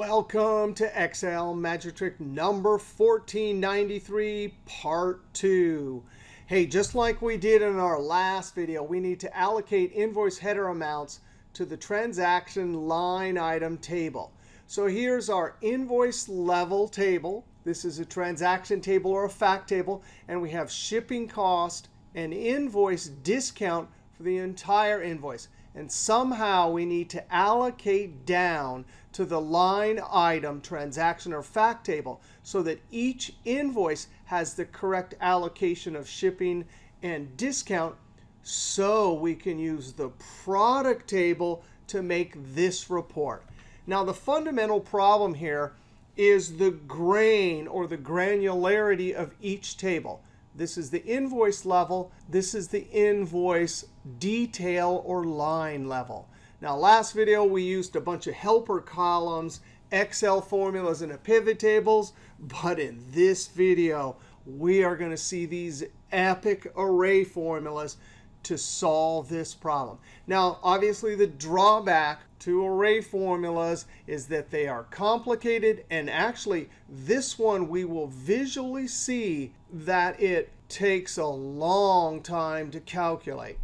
Welcome to Excel Magic Trick number 1493, part 2. Hey, just like we did in our last video, we need to allocate invoice header amounts to the transaction line item table. So here's our invoice level table. This is a transaction table or a fact table, and we have shipping cost and invoice discount for the entire invoice. And somehow we need to allocate down to the line item transaction or fact table so that each invoice has the correct allocation of shipping and discount, so we can use the product table to make this report. Now, the fundamental problem here is the grain or the granularity of each table. This is the invoice level. This is the invoice detail or line level. Now, last video, we used a bunch of helper columns, Excel formulas, and pivot tables. But in this video, we are going to see these epic array formulas to solve this problem. Now, obviously, the drawback to array formulas is that they are complicated. And actually, this one, we will visually see that it takes a long time to calculate.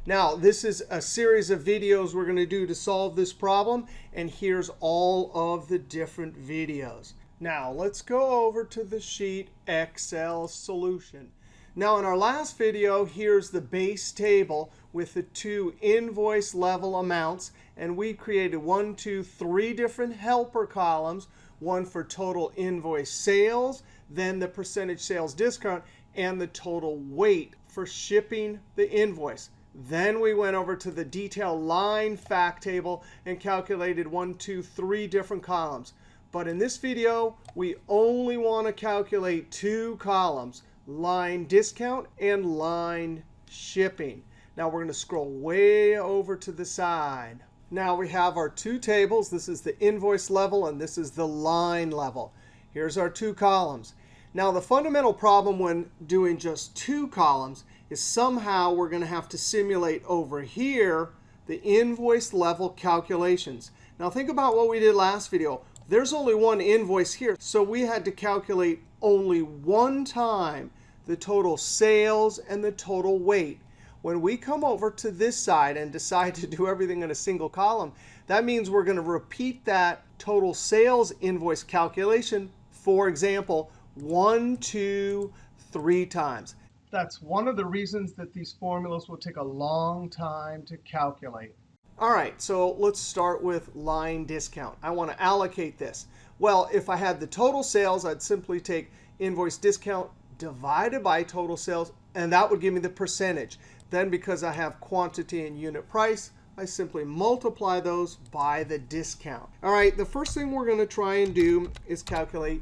Now, this is a series of videos we're going to do to solve this problem. And here's all of the different videos. Now, let's go over to the sheet Excel solution. Now, in our last video, here's the base table with the two invoice level amounts. And we created 3 different helper columns, one for total invoice sales, then the percentage sales discount, and the total weight for shipping the invoice. Then we went over to the detail line fact table and calculated 3 different columns. But in this video, we only want to calculate 2 columns, line discount and line shipping. Now we're going to scroll way over to the side. Now we have our 2 tables. This is the invoice level, and this is the line level. Here's our 2 columns. Now, the fundamental problem when doing just 2 columns is somehow we're going to have to simulate over here the invoice level calculations. Now, think about what we did last video. There's only one invoice here, so we had to calculate only one time the total sales and the total weight. When we come over to this side and decide to do everything in a single column, that means we're going to repeat that total sales invoice calculation, for example, 1, 2, 3 times. That's one of the reasons that these formulas will take a long time to calculate. All right, so let's start with line discount. I want to allocate this. Well, if I had the total sales, I'd simply take invoice discount divided by total sales, and that would give me the percentage. Then because I have quantity and unit price, I simply multiply those by the discount. All right, the first thing we're going to try and do is calculate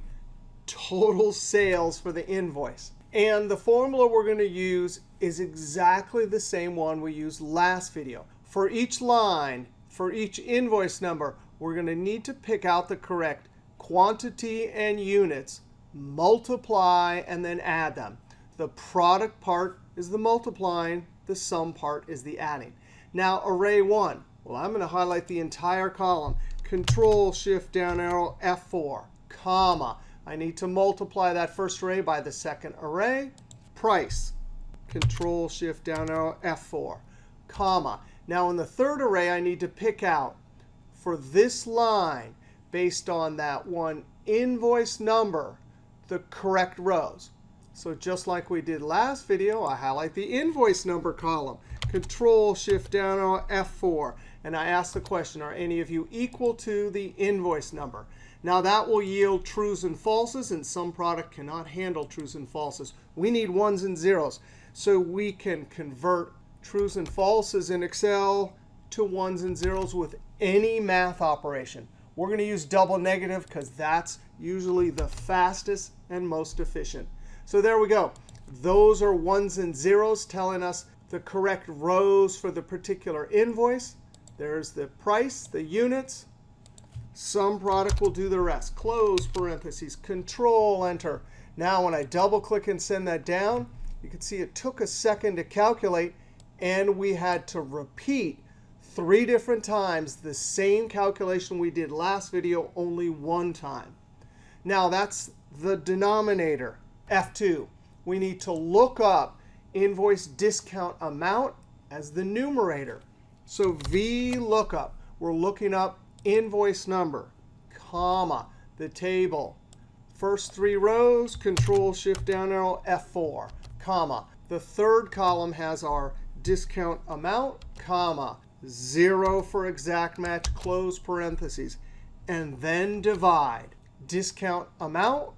total sales for the invoice. And the formula we're going to use is exactly the same one we used last video. For each line, for each invoice number, we're going to need to pick out the correct quantity and units, multiply, and then add them. The product part is the multiplying. The sum part is the adding. Now, array 1. Well, I'm going to highlight the entire column. Control, Shift, down arrow, F4, comma. I need to multiply that first array by the second array. Price, Control, Shift, down arrow, F4, comma. Now, in the third array, I need to pick out for this line, based on that one invoice number, the correct rows. So just like we did last video, I highlight the invoice number column. Control, Shift, down arrow, F4. And I ask the question, are any of you equal to the invoice number? Now, that will yield trues and falses, and SUMPRODUCT cannot handle trues and falses. We need 1s and 0s. So we can convert trues and falses in Excel to 1s and 0s with any math operation. We're going to use double negative because that's usually the fastest and most efficient. So there we go. Those are 1s and 0s telling us the correct rows for the particular invoice. There's the price, the units. SUMPRODUCT will do the rest. Close parentheses, Control, Enter. Now, when I double click and send that down, you can see it took a second to calculate, and we had to repeat 3 different times the same calculation we did last video, only 1 time. Now that's the denominator, F2. We need to look up invoice discount amount as the numerator. So VLOOKUP, we're looking up invoice number, comma, the table. First 3 rows, Control Shift down arrow, F4, comma. The third column has our discount amount, comma, 0 for exact match, close parentheses, and then divide. Discount amount,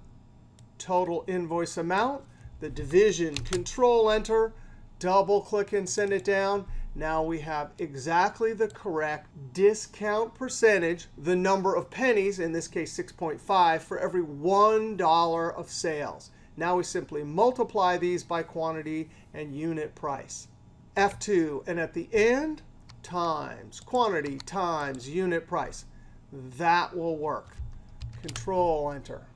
total invoice amount, the division, Control Enter, double click and send it down. Now we have exactly the correct discount percentage, the number of pennies, in this case 6.5, for every $1 of sales. Now we simply multiply these by quantity and unit price. F2, and at the end, times quantity times unit price. That will work. Control Enter.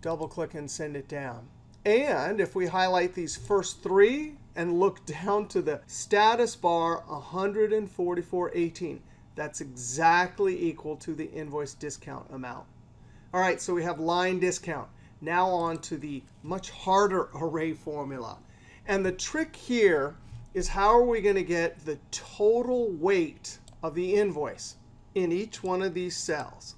Double click and send it down. And if we highlight these first 3 and look down to the status bar, 144.18, that's exactly equal to the invoice discount amount. All right, so we have line discount. Now on to the much harder array formula. And the trick here is how are we going to get the total weight of the invoice in each one of these cells?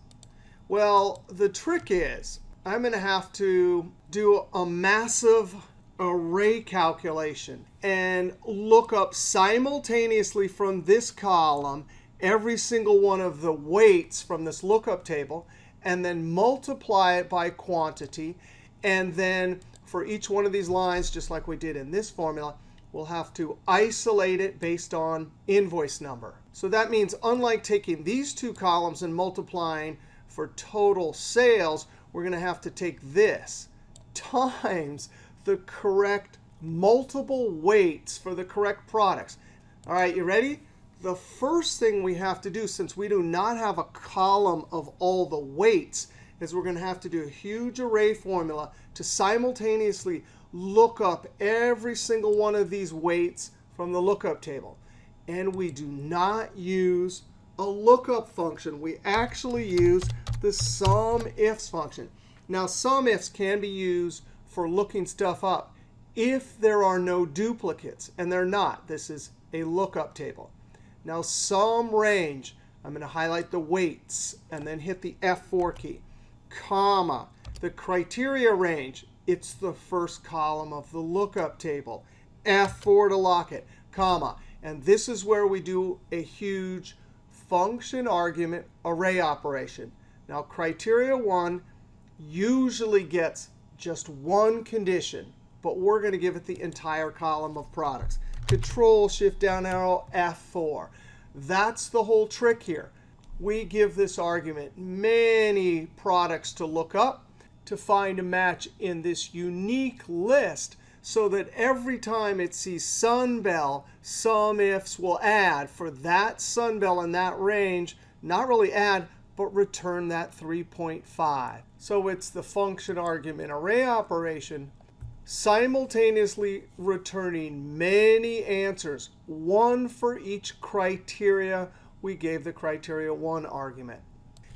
Well, the trick is I'm going to have to do a massive array calculation and look up simultaneously from this column every single one of the weights from this lookup table, and then multiply it by quantity. And then for each one of these lines, just like we did in this formula, we'll have to isolate it based on invoice number. So that means unlike taking these 2 columns and multiplying for total sales, we're going to have to take this times the correct multiple weights for the correct products. All right, you ready? The first thing we have to do, since we do not have a column of all the weights, is we're going to have to do a huge array formula to simultaneously look up every single one of these weights from the lookup table. And we do not use a lookup function. We actually use the SUMIFS function. Now, SUMIFS can be used for looking stuff up if there are no duplicates, and they're not. This is a lookup table. Now, sum range, I'm going to highlight the weights and then hit the F4 key, comma. The criteria range, it's the first column of the lookup table. F4 to lock it, comma. And this is where we do a huge function argument array operation. Now, criteria 1 usually gets just 1 condition, but we're going to give it the entire column of products. Control Shift down arrow, F4. That's the whole trick here. We give this argument many products to look up to find a match in this unique list, so that every time it sees Sunbell, SUMIFS will add for that Sunbell in that range, not really add, but return that 3.5. So it's the function argument array operation simultaneously returning many answers, 1 for each criteria we gave the criteria 1 argument.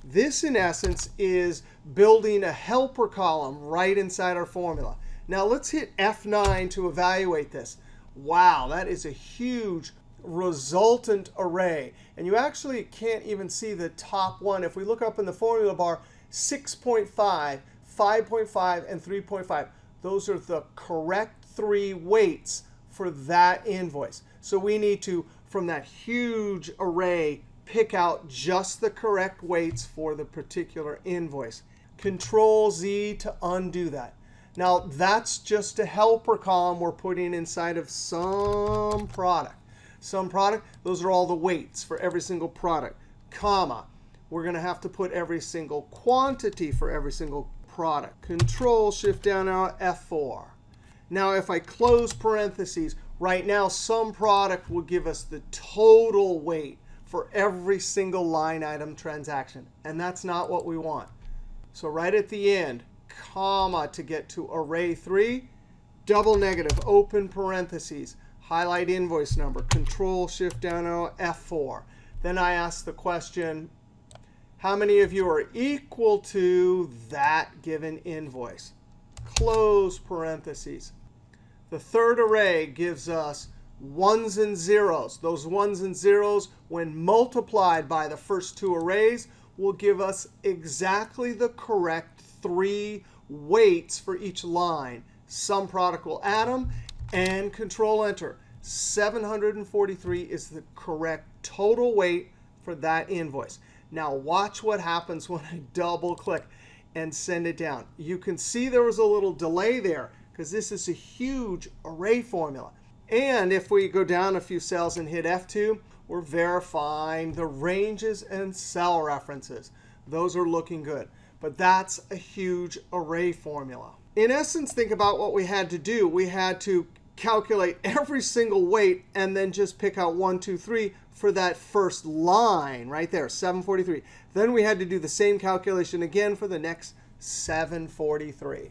This, in essence, is building a helper column right inside our formula. Now let's hit F9 to evaluate this. Wow, that is a huge resultant array. And you actually can't even see the top one. If we look up in the formula bar, 6.5, 5.5, and 3.5. Those are the correct 3 weights for that invoice. So we need to, from that huge array, pick out just the correct weights for the particular invoice. Control Z to undo that. Now, that's just a helper column we're putting inside of SUMPRODUCT. SUMPRODUCT, those are all the weights for every single product, comma. We're going to have to put every single quantity for every single product. Control Shift down arrow, F4. Now, if I close parentheses, right now SUMPRODUCT will give us the total weight for every single line item transaction. And that's not what we want. So right at the end, comma to get to array 3, double negative, open parentheses, highlight invoice number, Control Shift down arrow F4. Then I ask the question, how many of you are equal to that given invoice? Close parentheses. The third array gives us ones and zeros. Those ones and zeros, when multiplied by the first two arrays, will give us exactly the correct 3 weights for each line. Sum product will add them, and Control Enter. 743 is the correct total weight for that invoice. Now watch what happens when I double click and send it down. You can see there was a little delay there because this is a huge array formula. And if we go down a few cells and hit F2, we're verifying the ranges and cell references. Those are looking good. But that's a huge array formula. In essence, think about what we had to do. We had to calculate every single weight and then just pick out 1, 2, 3 for that first line right there, 743. Then we had to do the same calculation again for the next 743.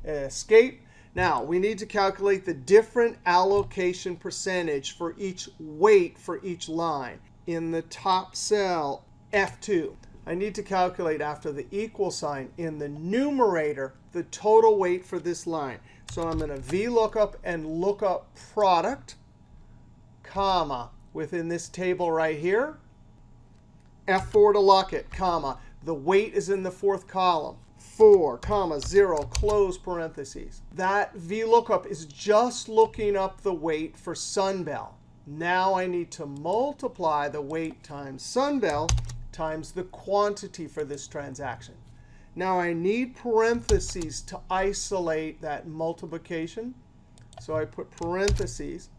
Escape. Now, we need to calculate the different allocation percentage for each weight for each line. In the top cell, F2, I need to calculate after the equal sign in the numerator the total weight for this line. So I'm going to VLOOKUP and lookup product, comma, within this table right here. F4 to lock it, comma. The weight is in the fourth column. 4, comma, 0, close parentheses. That VLOOKUP is just looking up the weight for Sunbell. Now I need to multiply the weight times Sunbell times the quantity for this transaction. Now I need parentheses to isolate that multiplication. So I put parentheses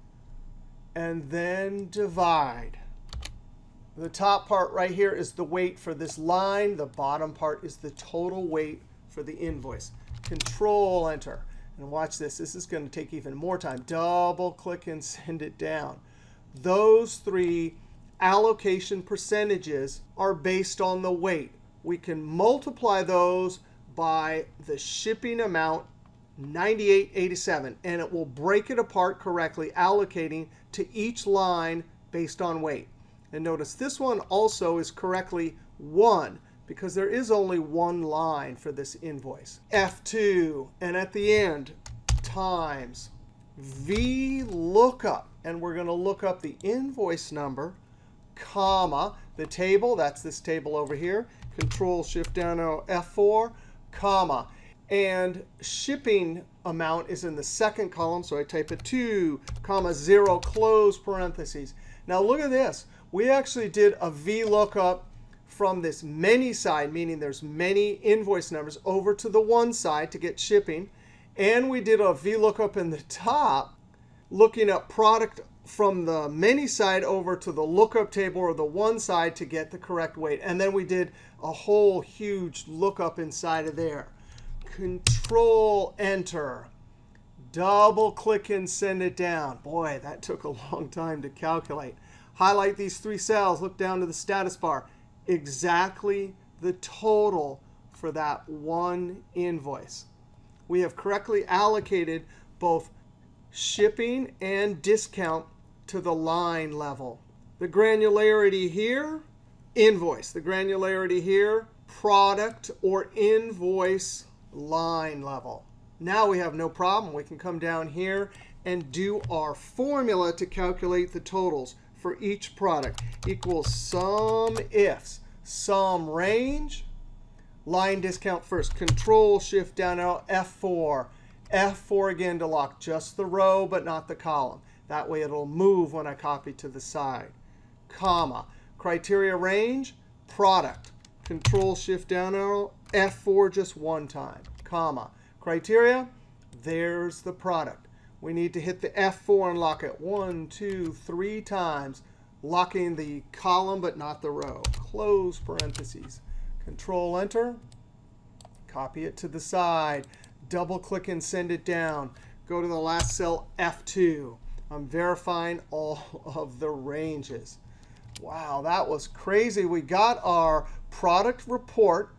and then divide. The top part right here is the weight for this line. The bottom part is the total weight for the invoice. Control Enter. And watch this. This is going to take even more time. Double click and send it down. Those 3 allocation percentages are based on the weight. We can multiply those by the shipping amount, 98.87, and it will break it apart correctly, allocating to each line based on weight. And notice this one also is correctly 1, because there is only 1 line for this invoice. F2, and at the end, times VLOOKUP. And we're going to look up the invoice number, comma, the table, that's this table over here, Control Shift down arrow F4, comma. And shipping amount is in the second column, so I type it 2, comma, 0, close parentheses. Now look at this. We actually did a VLOOKUP from this many side, meaning there's many invoice numbers, over to the one side to get shipping. And we did a VLOOKUP in the top, looking at product from the many side over to the lookup table or the one side to get the correct weight. And then we did a whole huge lookup inside of there. Control Enter. Double click and send it down. Boy, that took a long time to calculate. Highlight these 3 cells. Look down to the status bar. Exactly the total for that one invoice. We have correctly allocated both shipping and discount to the line level. The granularity here, invoice. The granularity here, product or invoice line level. Now we have no problem. We can come down here and do our formula to calculate the totals for each product. Equals SUMIFS, sum range, line discount first. Control Shift down arrow F4. F4 again to lock just the row but not the column. That way it'll move when I copy to the side. Comma. Criteria range, product. Control Shift down arrow F4 just one time. Comma. Criteria, there's the product. We need to hit the F4 and lock it 1, 2, 3 times, locking the column but not the row. Close parentheses. Control Enter. Copy it to the side. Double click and send it down. Go to the last cell, F2. I'm verifying all of the ranges. Wow, that was crazy. We got our product report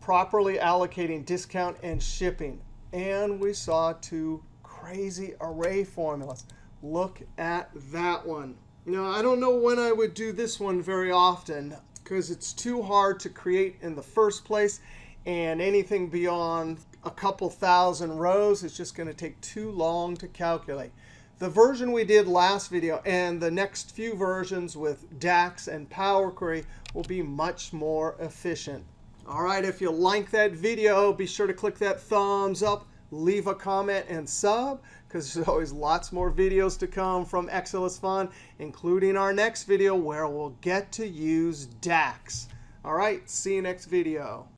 properly allocating discount and shipping. And we saw 2 crazy array formulas. look at that one. Now, I don't know when I would do this one very often because it's too hard to create in the first place. And anything beyond a couple thousand rows is just going to take too long to calculate. The version we did last video and the next few versions with DAX and Power Query will be much more efficient. All right, if you like that video, be sure to click that thumbs up, leave a comment, and sub, because there's always lots more videos to come from excelisfun, including our next video where we'll get to use DAX. All right, see you next video.